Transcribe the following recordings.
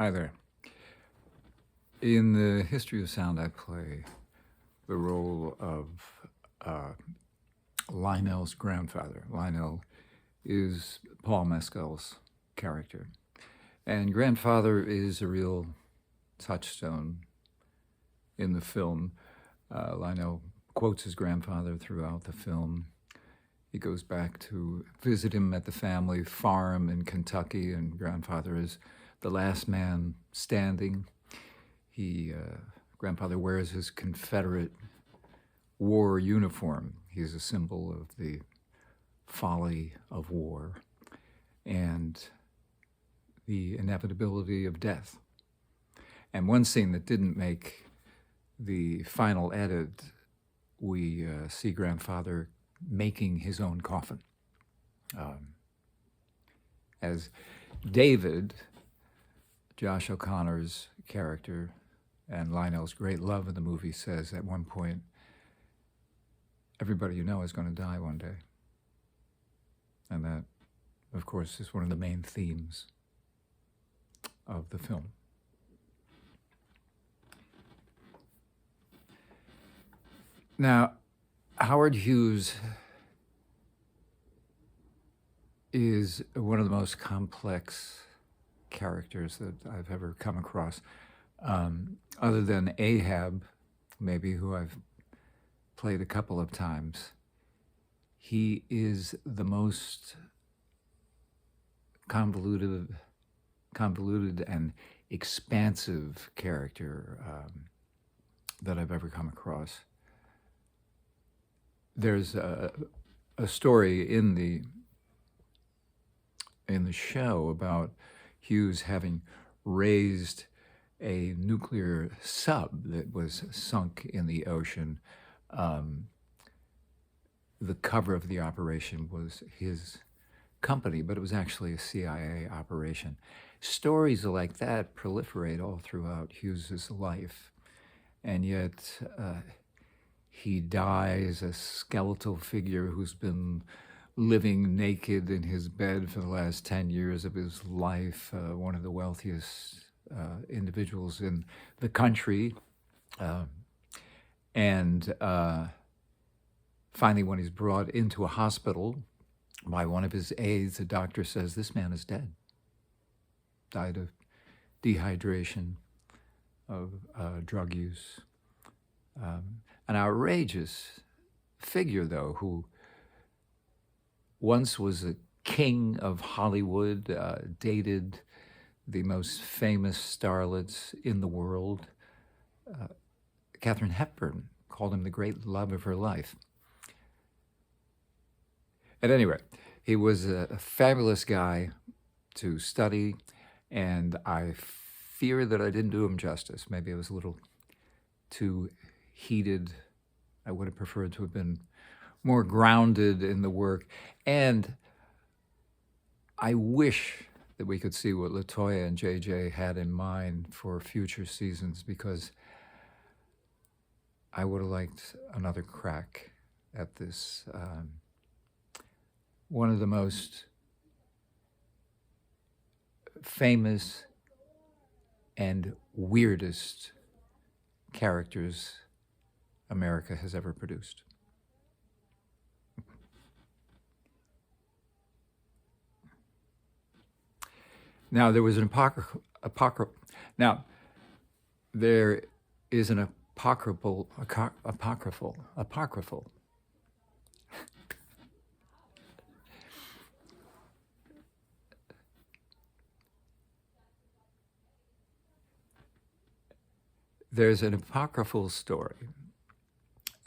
Hi there. In the history of sound, I play the role of uh, Lionel's grandfather. Lionel is Paul Mescal's character. And grandfather is a real touchstone in the film. Lionel quotes his grandfather throughout the film. He goes back to visit him at the family farm in Kentucky, and grandfather is the last man standing. Grandfather wears his Confederate war uniform. He's a symbol of the folly of war and the inevitability of death. And one scene that didn't make the final edit, we see grandfather making his own coffin. As David, Josh O'Connor's character, and Lionel's great love in the movie says at one point, everybody you know is going to die one day. And that, of course, is one of the main themes of the film. Now, Howard Hughes is one of the most complex characters that I've ever come across. Other than Ahab, maybe, who I've played a couple of times, he is the most convoluted and expansive character that I've ever come across. There's a story in the show about Hughes having raised a nuclear sub that was sunk in the ocean. The cover of the operation was his company, but it was actually a CIA operation. Stories like that proliferate all throughout Hughes's life, and yet he dies a skeletal figure who's been living naked in his bed for the last 10 years of his life, one of the wealthiest individuals in the country. And finally, when he's brought into a hospital by one of his aides, the doctor says, this man is dead. Died of dehydration, of drug use. An outrageous figure, though, who once was a king of Hollywood, dated the most famous starlets in the world. Katharine Hepburn called him the great love of her life. At any rate, he was a fabulous guy to study, and I fear that I didn't do him justice. Maybe I was a little too heated. I would have preferred to have been more grounded in the work. And I wish that we could see what LaToya and JJ had in mind for future seasons, because I would have liked another crack at this. One of the most famous and weirdest characters America has ever produced. Now, there was an Now, there is an apocryphal. There's an apocryphal story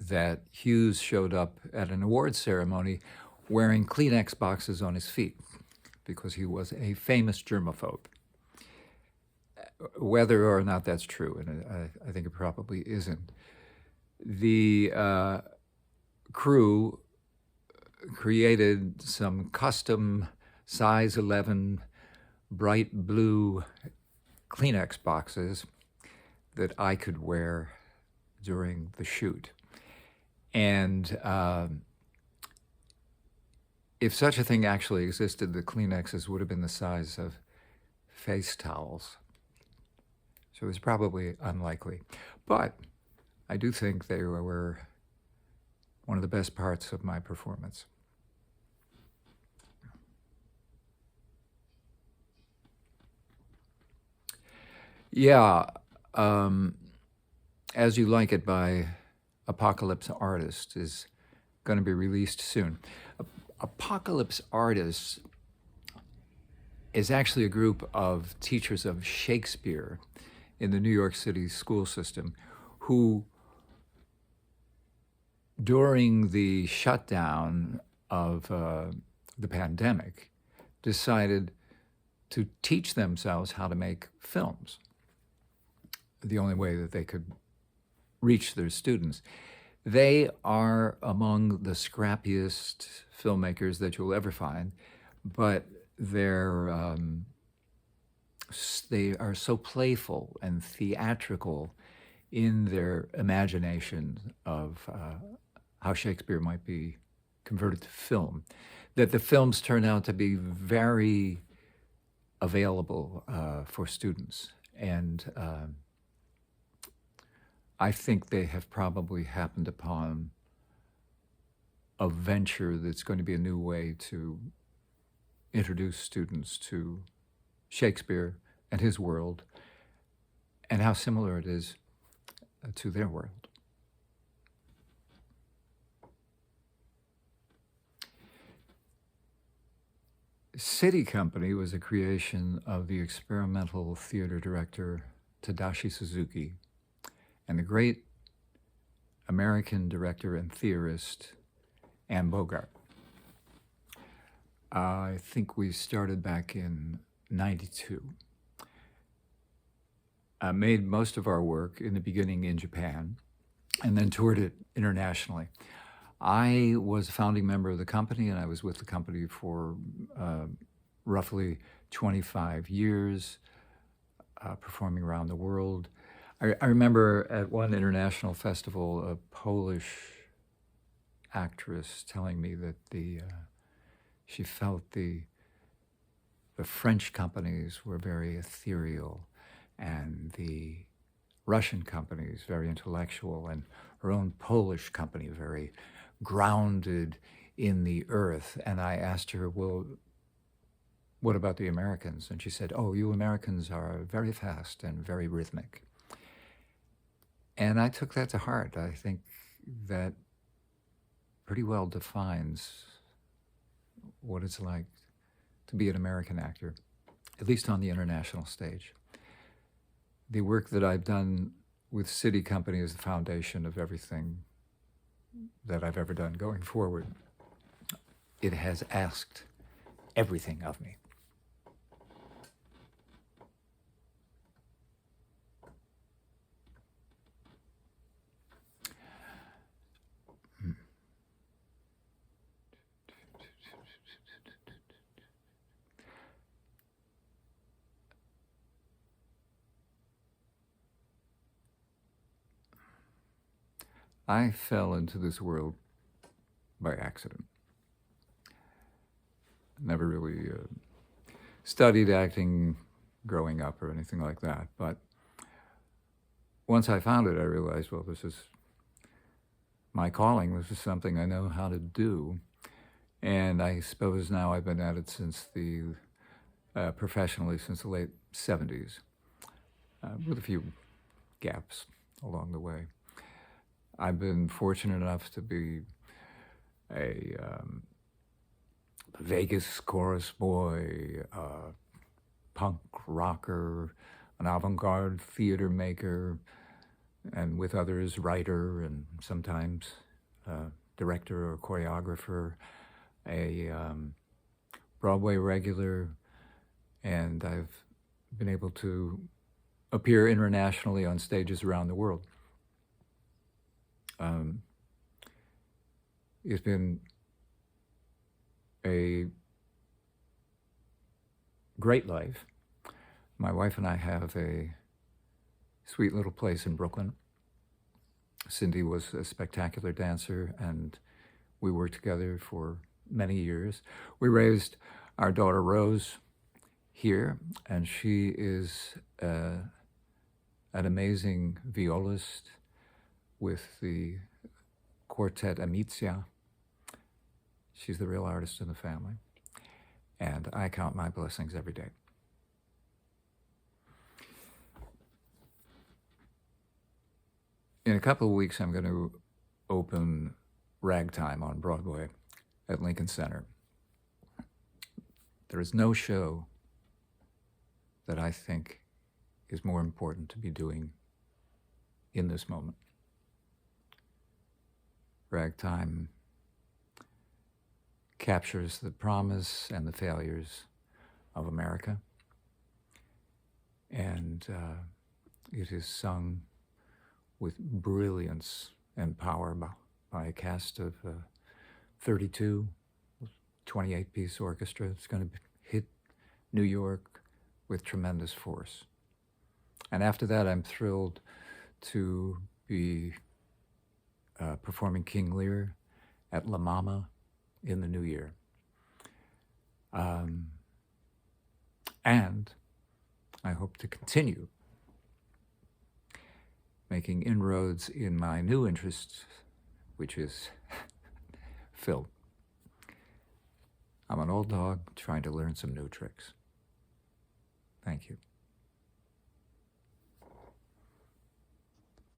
that Hughes showed up at an awards ceremony wearing Kleenex boxes on his feet because he was a famous germaphobe. Whether or not that's true, and I think it probably isn't, the crew created some custom size 11 bright blue Kleenex boxes that I could wear during the shoot. And if such a thing actually existed, the Kleenexes would have been the size of face towels. So it's probably unlikely. But I do think they were one of the best parts of my performance. Yeah, As You Like It by Apocalypse Artist is going to be released soon. Apocalypse Artists is actually a group of teachers of Shakespeare in the New York City school system who, during the shutdown of the pandemic, decided to teach themselves how to make films, the only way that they could reach their students. They are among the scrappiest filmmakers that you'll ever find, but they are so playful and theatrical in their imagination of how Shakespeare might be converted to film, that the films turn out to be very available for students. And I think they have probably happened upon a venture that's going to be a new way to introduce students to Shakespeare and his world and how similar it is to their world. City Company was a creation of the experimental theater director Tadashi Suzuki and the great American director and theorist Anne Bogart. I think we started back in '92. I made most of our work in the beginning in Japan and then toured it internationally. I was a founding member of the company, and I was with the company for roughly 25 years, performing around the world. I remember at one international festival, a Polish actress telling me that she felt the French companies were very ethereal and the Russian companies very intellectual, and her own Polish company very grounded in the earth. And I asked her, well, what about the Americans? And she said, oh, you Americans are very fast and very rhythmic. And I took that to heart. I think that pretty well defines what it's like to be an American actor, at least on the international stage. The work that I've done with City Company is the foundation of everything that I've ever done going forward. It has asked everything of me. I fell into this world by accident. Never really studied acting growing up or anything like that. But once I found it, I realized, well, this is my calling. This is something I know how to do. And I suppose now I've been at it since professionally since the late 70s, with a few gaps along the way. I've been fortunate enough to be a Vegas chorus boy, punk rocker, an avant-garde theater maker, and with others, writer and sometimes director or choreographer, a Broadway regular, and I've been able to appear internationally on stages around the world. It's been a great life. My wife and I have a sweet little place in Brooklyn. Cindy was a spectacular dancer, and we worked together for many years. We raised our daughter Rose here, and she is an amazing violist with the quartet Amicia. She's the real artist in the family. And I count my blessings every day. In a couple of weeks, I'm going to open Ragtime on Broadway at Lincoln Center. There is no show that I think is more important to be doing in this moment. Ragtime captures the promise and the failures of America, and it is sung with brilliance and power by a cast of 32, 28-piece orchestra. It's going to hit New York with tremendous force. And after that, I'm thrilled to be performing King Lear at La Mama in the new year. And I hope to continue making inroads in my new interest, which is film. I'm an old dog trying to learn some new tricks. Thank you.